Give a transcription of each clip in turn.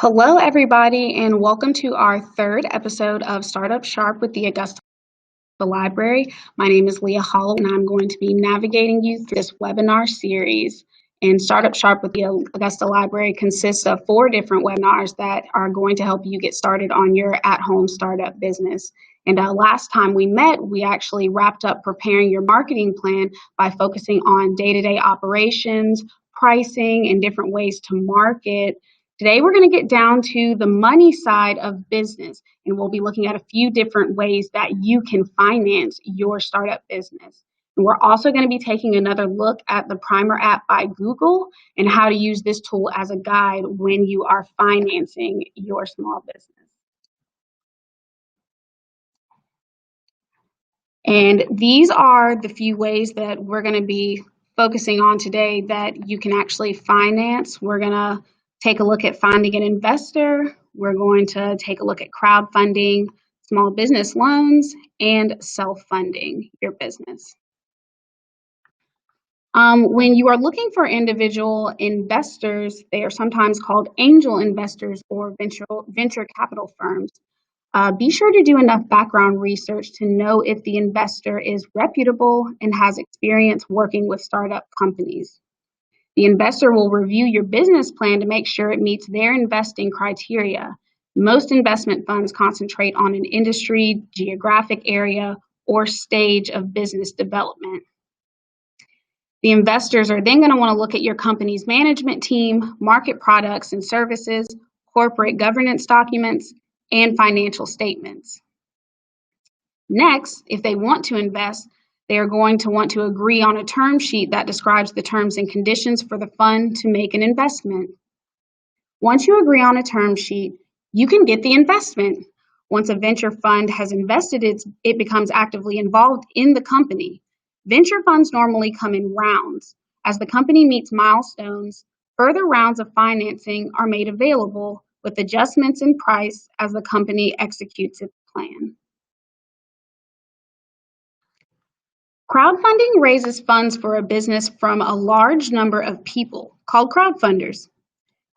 Hello, everybody, and welcome to our third episode of Startup Sharp with the Augusta Library. My name is Leah Hollow, and I'm going to be navigating you through this webinar series. And Startup Sharp with the Augusta Library consists of 4 different webinars that are going to help you get started on your at-home startup business. And last time we met, we actually wrapped up preparing your marketing plan by focusing on day-to-day operations, pricing, and different ways to market. Today, we're going to get down to the money side of business, and we'll be looking at a few different ways that you can finance your startup business. And we're also going to be taking another look at the Primer app by Google and how to use this tool as a guide when you are financing your small business. And these are the few ways that we're going to be focusing on today that you can actually finance. We're going to take a look at finding an investor. We're going to take a look at crowdfunding, small business loans, and self-funding your business. When you are looking for individual investors, they are sometimes called angel investors or venture capital firms. Be sure to do enough background research to know if the investor is reputable and has experience working with startup companies. The investor will review your business plan to make sure it meets their investing criteria. Most investment funds concentrate on an industry, geographic area, or stage of business development. The investors are then going to want to look at your company's management team, market products and services, corporate governance documents, and financial statements. Next, if they want to invest, they are going to want to agree on a term sheet that describes the terms and conditions for the fund to make an investment. Once you agree on a term sheet, you can get the investment. Once a venture fund has invested, it becomes actively involved in the company. Venture funds normally come in rounds. As the company meets milestones, further rounds of financing are made available with adjustments in price as the company executes its plan. Crowdfunding raises funds for a business from a large number of people, called crowdfunders.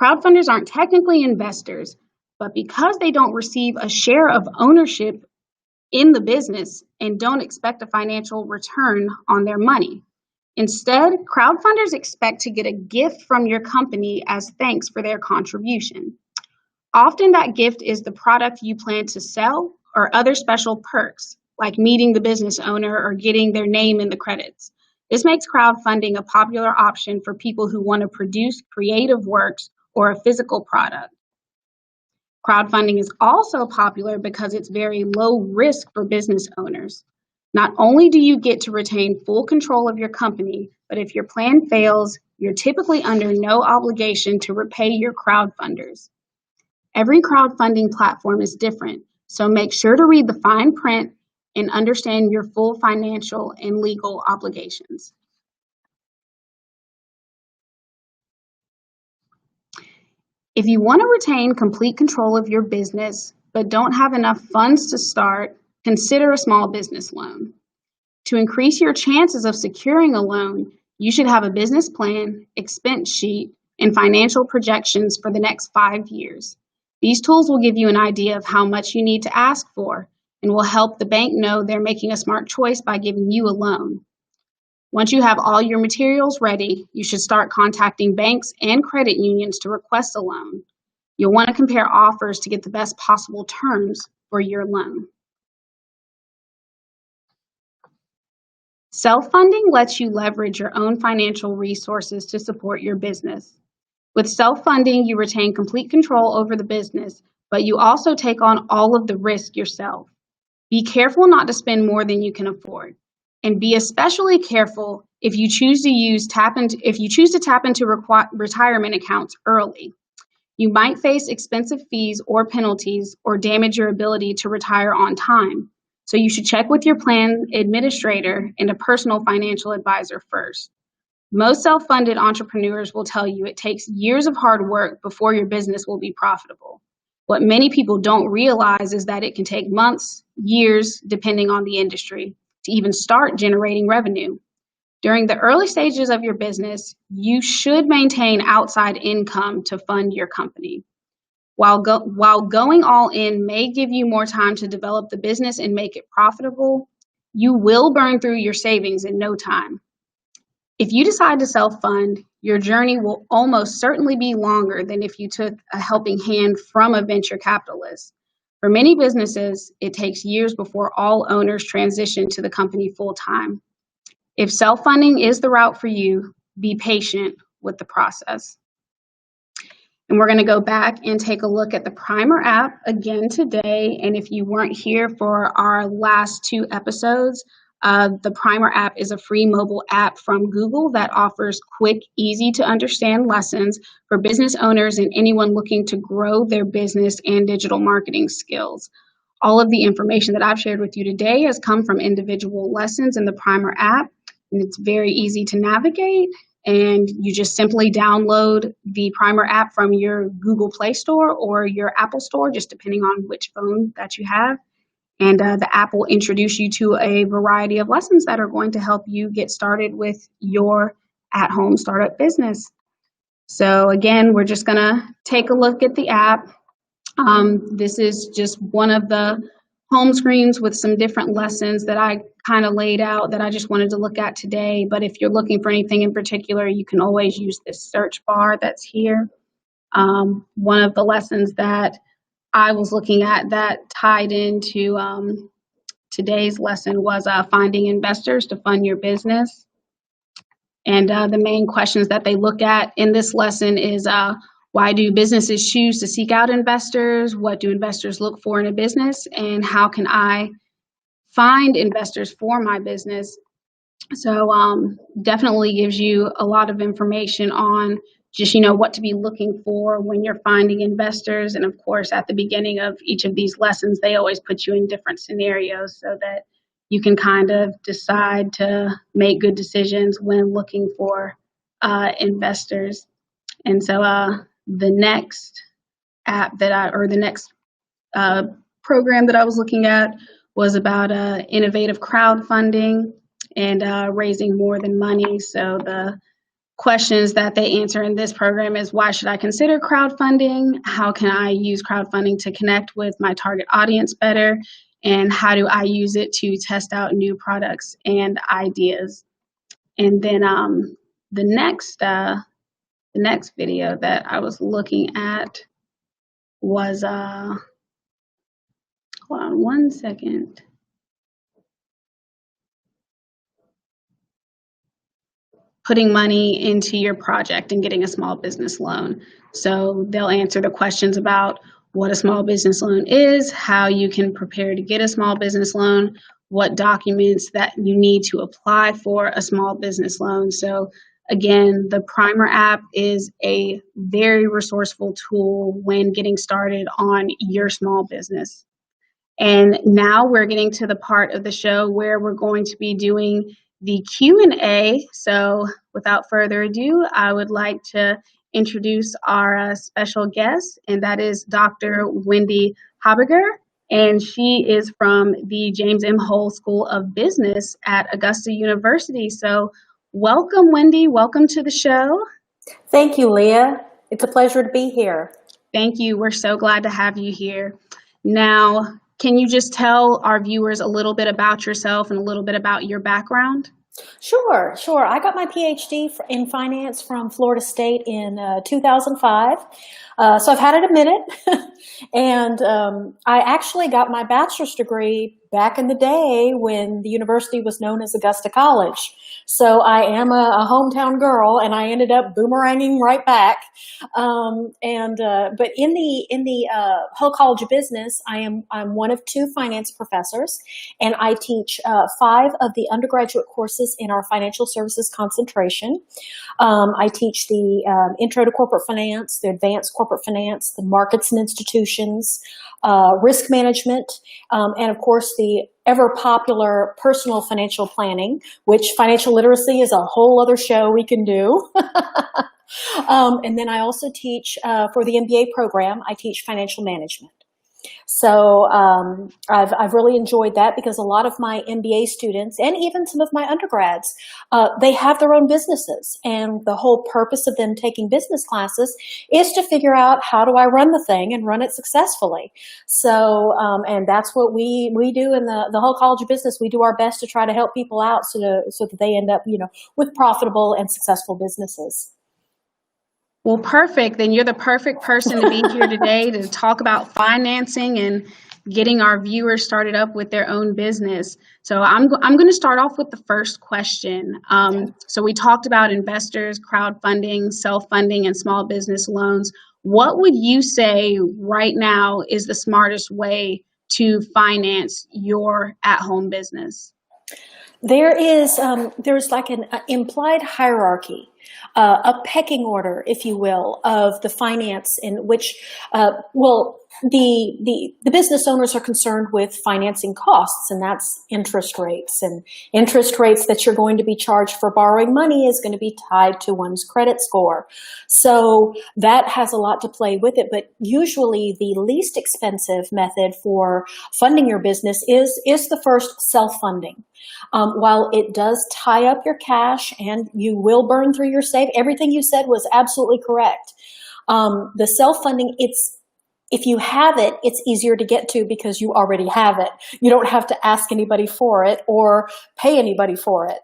Crowdfunders aren't technically investors, but because they don't receive a share of ownership in the business and don't expect a financial return on their money. Instead, crowdfunders expect to get a gift from your company as thanks for their contribution. Often that gift is the product you plan to sell or other special perks, like meeting the business owner or getting their name in the credits. This makes crowdfunding a popular option for people who want to produce creative works or a physical product. Crowdfunding is also popular because it's very low risk for business owners. Not only do you get to retain full control of your company, but if your plan fails, you're typically under no obligation to repay your crowdfunders. Every crowdfunding platform is different, so make sure to read the fine print and understand your full financial and legal obligations. If you want to retain complete control of your business, but don't have enough funds to start, consider a small business loan. To increase your chances of securing a loan, you should have a business plan, expense sheet, and financial projections for the next 5 years. These tools will give you an idea of how much you need to ask for and will help the bank know they're making a smart choice by giving you a loan. Once you have all your materials ready, you should start contacting banks and credit unions to request a loan. You'll want to compare offers to get the best possible terms for your loan. Self-funding lets you leverage your own financial resources to support your business. With self-funding, you retain complete control over the business, but you also take on all of the risk yourself. Be careful not to spend more than you can afford, and be especially careful if you choose to tap into retirement accounts early. You might face expensive fees or penalties or damage your ability to retire on time. So you should check with your plan administrator and a personal financial advisor first. Most self-funded entrepreneurs will tell you it takes years of hard work before your business will be profitable. What many people don't realize is that it can take months, years, depending on the industry, to even start generating revenue. During the early stages of your business, you should maintain outside income to fund your company. While going all in may give you more time to develop the business and make it profitable, you will burn through your savings in no time. If you decide to self-fund, your journey will almost certainly be longer than if you took a helping hand from a venture capitalist. For many businesses, it takes years before all owners transition to the company full-time. If self-funding is the route for you, be patient with the process. And we're going to go back and take a look at the Primer app again today. And if you weren't here for our last 2 episodes, the Primer app is a free mobile app from Google that offers quick, easy to understand lessons for business owners and anyone looking to grow their business and digital marketing skills. All of the information that I've shared with you today has come from individual lessons in the Primer app, and it's very easy to navigate. And you just simply download the Primer app from your Google Play Store or your Apple Store, just depending on which phone that you have. And the app will introduce you to a variety of lessons that are going to help you get started with your at-home startup business. So again, we're just going to take a look at the app. This is just one of the home screens with some different lessons that I kind of laid out that I just wanted to look at today. But if you're looking for anything in particular, you can always use this search bar that's here. One of the lessons that I was looking at that tied into today's lesson was finding investors to fund your business. And the main questions that they look at in this lesson is why do businesses choose to seek out investors? What do investors look for in a business? And how can I find investors for my business? So definitely gives you a lot of information on just, what to be looking for when you're finding investors. And of course, at the beginning of each of these lessons, they always put you in different scenarios so that you can kind of decide to make good decisions when looking for investors. And so the next app the next program that I was looking at was about innovative crowdfunding and raising more than money. So the questions that they answer in this program is, why should I consider crowdfunding? How can I use crowdfunding to connect with my target audience better? And how do I use it to test out new products and ideas? And then the next video that I was looking at was, hold on one second. Putting money into your project and getting a small business loan. So they'll answer the questions about what a small business loan is, how you can prepare to get a small business loan, what documents that you need to apply for a small business loan. So again, the Primer app is a very resourceful tool when getting started on your small business. And now we're getting to the part of the show where we're going to be doing the Q&A. So without further ado, I would like to introduce our special guest, and that is Dr. Wendy Habiger. And she is from the James M. Hull School of Business at Augusta University. So welcome, Wendy. Welcome to the show. Thank you, Leah. It's a pleasure to be here. Thank you. We're so glad to have you here. Now, can you just tell our viewers a little bit about yourself and a little bit about your background? Sure. I got my PhD in finance from Florida State in 2005. So I've had it a minute. And I actually got my bachelor's degree back in the day when the university was known as Augusta College. So I am a hometown girl, and I ended up boomeranging right back. But in the Hull College of Business, I'm one of 2 finance professors, and I teach 5 of the undergraduate courses in our financial services concentration. I teach the Intro to Corporate Finance, the Advanced Corporate Finance, the Markets and Institutions, risk management, and of course the ever popular personal financial planning, which financial literacy is a whole other show we can do. And then I also teach for the MBA program, I teach financial management. So I've really enjoyed that because a lot of my MBA students and even some of my undergrads, they have their own businesses. And the whole purpose of them taking business classes is to figure out how do I run the thing and run it successfully. So, and that's what we do in the whole College of Business. We do our best to try to help people out so that they end up, with profitable and successful businesses. Well, perfect. Then you're the perfect person to be here today to talk about financing and getting our viewers started up with their own business. So I'm going to start off with the first question. So we talked about investors, crowdfunding, self-funding, and small business loans. What would you say right now is the smartest way to finance your at-home business? There's like an implied hierarchy, a pecking order, if you will, of the finance in which, the business owners are concerned with financing costs, and that's interest rates. And interest rates that you're going to be charged for borrowing money is going to be tied to one's credit score. So that has a lot to play with it. But usually the least expensive method for funding your business is the first self-funding. While it does tie up your cash and you will burn through your save, everything you said was absolutely correct. The self-funding, if you have it, it's easier to get to because you already have it. You don't have to ask anybody for it or pay anybody for it.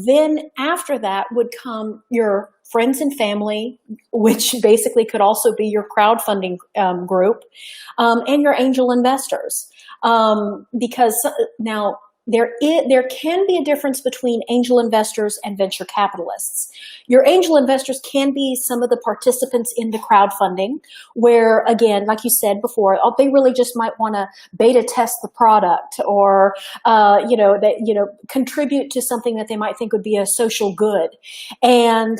Then after that would come your friends and family, which basically could also be your crowdfunding group, and your angel investors. Because now, there can be a difference between angel investors and venture capitalists. Your angel investors can be some of the participants in the crowdfunding where, again, like you said before, they really just might want to beta test the product or, contribute to something that they might think would be a social good. And,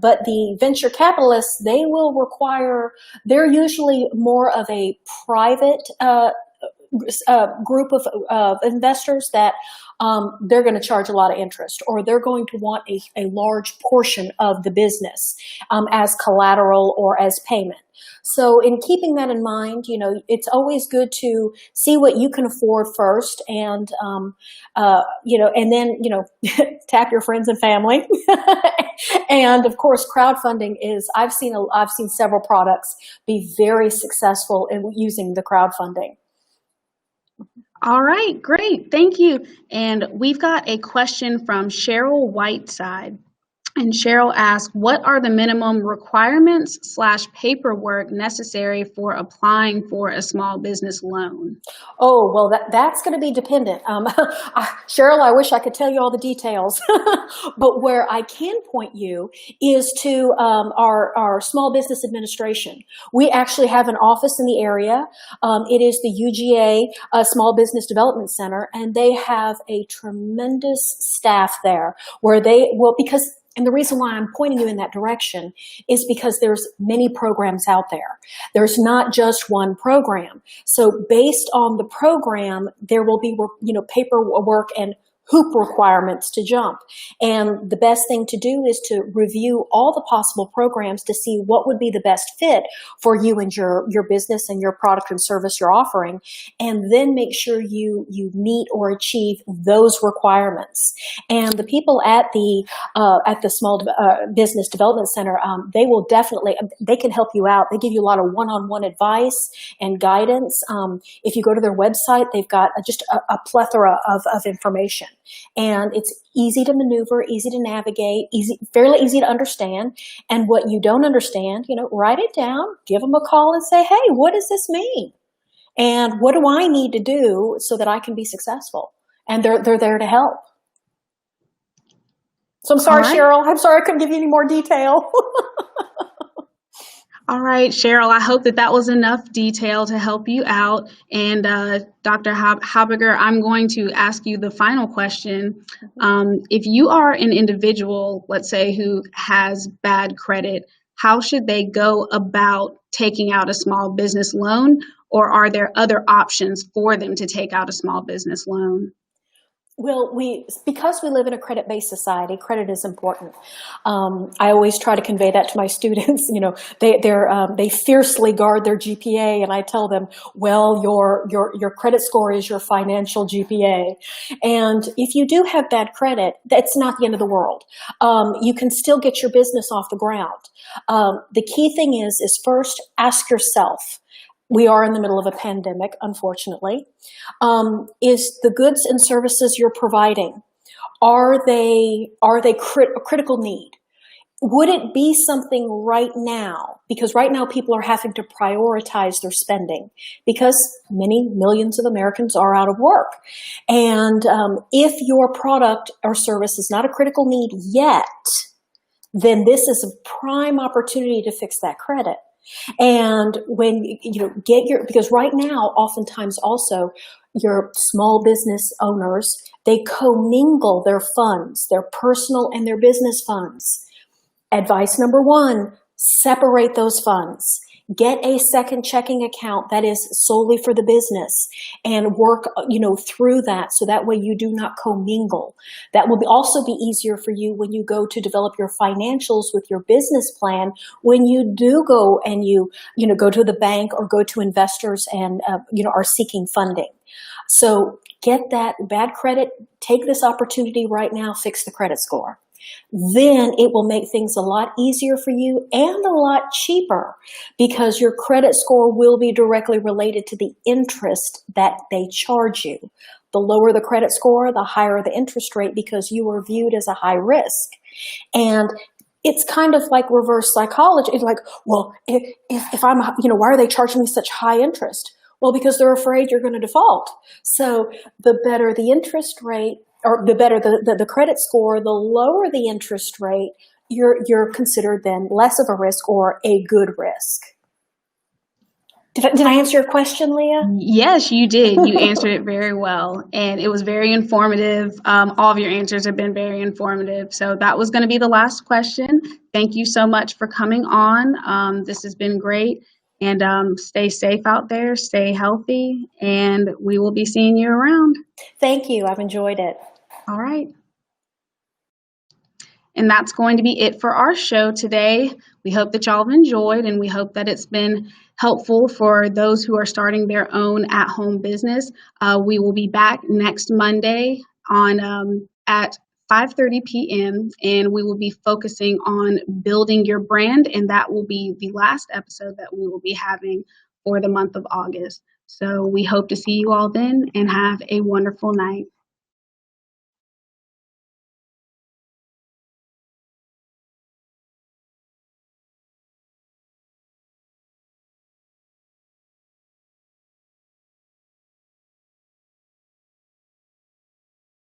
but the venture capitalists, they're usually more of a private, group of investors that they're going to charge a lot of interest, or they're going to want a large portion of the business as collateral or as payment. So in keeping that in mind, it's always good to see what you can afford first and, and then, tap your friends and family. And of course, crowdfunding I've seen several products be very successful in using the crowdfunding. All right, great. Thank you. And we've got a question from Cheryl Whiteside. And Cheryl asks, what are the minimum requirements / paperwork necessary for applying for a small business loan? Oh, well, that's going to be dependent. Cheryl, I wish I could tell you all the details, but where I can point you is to our Small Business Administration. We actually have an office in the area. It is the UGA Small Business Development Center, and they have a tremendous staff there and the reason why I'm pointing you in that direction is because there's many programs out there. There's not just one program. So based on the program, there will be, paperwork and hoop requirements to jump. And the best thing to do is to review all the possible programs to see what would be the best fit for you and your business and your product and service you're offering, and then make sure you meet or achieve those requirements. And the people at the Small Business Development Center, they can help you out. They give you a lot of one-on-one advice and guidance. If you go to their website, they've got just a plethora of information. And it's easy to maneuver, easy to navigate, fairly easy to understand. And what you don't understand, write it down, give them a call and say, hey, what does this mean? And what do I need to do so that I can be successful? And they're there to help. So I'm sorry, right. Cheryl. I'm sorry I couldn't give you any more detail. All right, Cheryl, I hope that was enough detail to help you out. And Dr. Habiger, I'm going to ask you the final question. If you are an individual, let's say, who has bad credit, how should they go about taking out a small business loan, or are there other options for them to take out a small business loan? Well, because we live in a credit-based society, credit is important. I always try to convey that to my students. You know, they fiercely guard their GPA, and I tell them, well, your credit score is your financial GPA, and if you do have bad credit, that's not the end of the world. You can still get your business off the ground. The key thing is first ask yourself. We are in the middle of a pandemic, unfortunately. Is the goods and services you're providing, are they a critical need? Would it be something right now? Because right now people are having to prioritize their spending because many millions of Americans are out of work. And if your product or service is not a critical need yet, then this is a prime opportunity to fix that credit. And when because right now, oftentimes also, your small business owners, they commingle their funds, their personal and their business funds. Advice number one, separate those funds. Get a second checking account that is solely for the business and work, through that, so that way you do not commingle. That will also be easier for you when you go to develop your financials with your business plan, when you do go and go to the bank or go to investors and, are seeking funding. So get that bad credit, take this opportunity right now, fix the credit score. Then it will make things a lot easier for you and a lot cheaper, because your credit score will be directly related to the interest that they charge you. The lower the credit score, the higher the interest rate, because you are viewed as a high risk. And it's kind of like reverse psychology. It's like, well, if I'm, why are they charging me such high interest? Well, because they're afraid you're going to default. So the better the interest rate, or the better the credit score, the lower the interest rate, you're considered then less of a risk or a good risk. Did I answer your question, Leah? Yes, you did. You answered it very well, and it was very informative. All of your answers have been very informative. So that was going to be the last question. Thank you so much for coming on. This has been great. And stay safe out there, stay healthy, and we will be seeing you around. Thank you. I've enjoyed it. All right. And that's going to be it for our show today. We hope that y'all have enjoyed, and we hope that it's been helpful for those who are starting their own at-home business. We will be back next Monday at 5:30 p.m. and we will be focusing on building your brand, and that will be the last episode that we will be having for the month of August. So we hope to see you all then, and have a wonderful night.